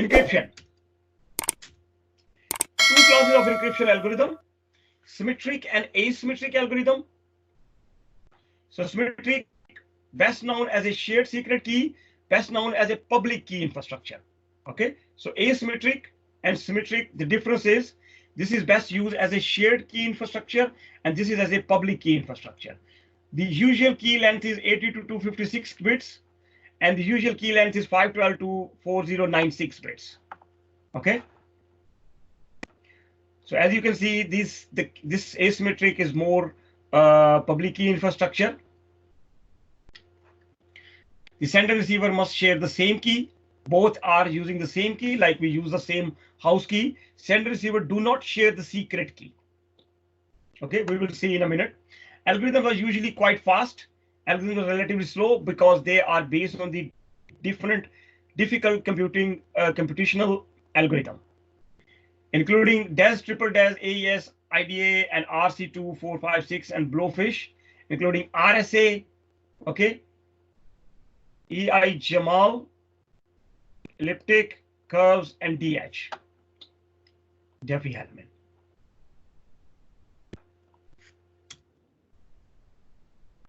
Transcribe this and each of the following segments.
Encryption. Two classes of encryption algorithm, symmetric and asymmetric algorithm. So symmetric, best known as a shared secret key, best known as a public key infrastructure. Okay, so asymmetric and symmetric, the difference is this is best used as a shared key infrastructure and this is as a public key infrastructure. The usual key length is 80 to 256 bits and the usual key length is 512 to 4096 bits. Okay. So as you can see, this asymmetric is more public key infrastructure. The sender receiver must share the same key. Both are using the same key, like we use the same house key. Sender receiver do not share the secret key. Okay, we will see in a minute. Algorithms are usually quite fast. Algorithms are relatively slow because they are based on the difficult computational algorithm, including DES, triple DES, AES, IDA, and RC2, 4, 5, 6, and Blowfish, including RSA, okay, EI Jamal, elliptic, curves, and DH, Diffie-Hellman.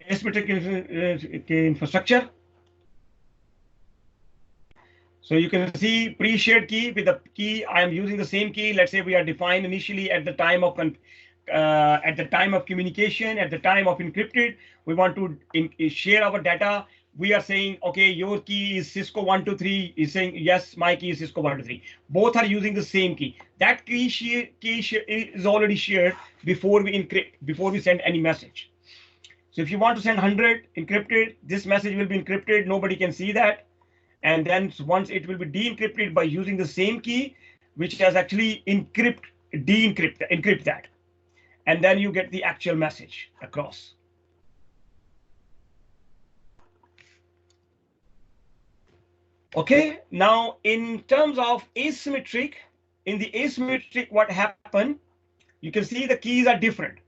Asymmetric infrastructure. So you can see pre-shared key with the key. I am using the same key. Let's say we are defined initially at the time of communication, at the time of encrypted. We want to share our data. We are saying, okay, your key is Cisco 123. Is saying yes, my key is Cisco 123. Both are using the same key. That key is already shared before we encrypt, before we send any message. So if you want to send 100 encrypted, this message will be encrypted. Nobody can see that. And then once it will be de-encrypted by using the same key, which has actually de-encrypt that. And then you get the actual message across. Okay, now in terms of asymmetric, in the asymmetric, what happened, you can see the keys are different.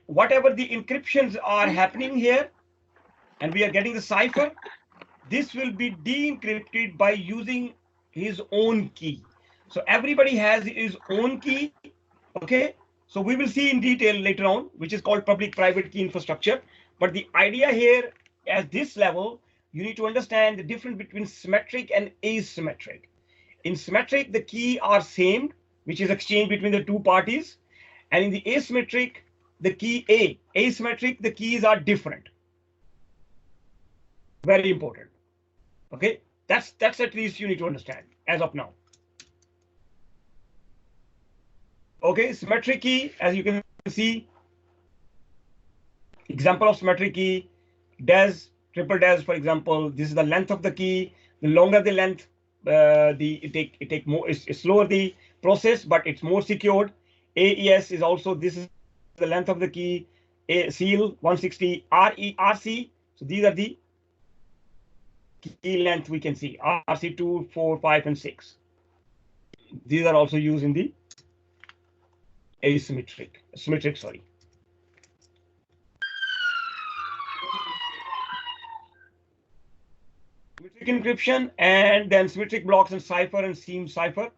Whatever the encryptions are happening here, and we are getting the cipher, this will be de-encrypted by using his own key. So everybody has his own key. Okay, so we will see in detail later on, which is called public-private key infrastructure. But the idea here at this level, you need to understand the difference between symmetric and asymmetric. In symmetric, the key are same, which is exchanged between the two parties. And in the asymmetric, the key asymmetric, the keys are different. Very important. Okay, that's at least you need to understand as of now. Okay, symmetric key, as you can see, example of symmetric key, DES, triple DES, for example, this is the length of the key. The longer the length, it's slower the process, but it's more secured. AES is also, this is the length of the key. Seal 160, RC. So these are the key length we can see. RC2, 4, 5, and 6. These are also used in the symmetric, sorry. Symmetric encryption, and then symmetric blocks and cipher and seam cipher.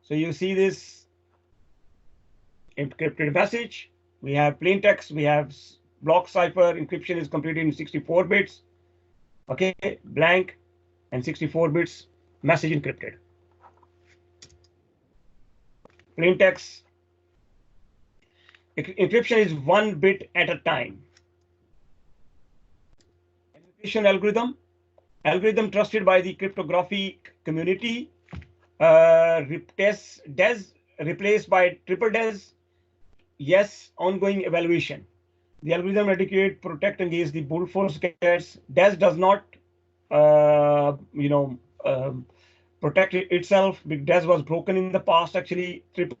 So you see this encrypted message. We have plain text, we have block cipher. Encryption is completed in 64 bits. Okay, blank and 64 bits, message encrypted. Plain text. Encryption is 1 bit at a time. Encryption algorithm trusted by the cryptographic community. DES replaced by triple DES. Yes, ongoing evaluation. The algorithm adequate protect against the brute force attacks. DES does not, protect itself. DES was broken in the past. Actually, triple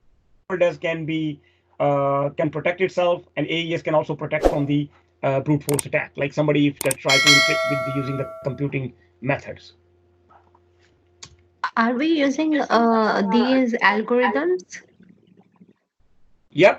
DES can protect itself, and AES can also protect from the brute force attack, like somebody if they try to encrypt using the computing methods. Are we using these algorithms? Yep.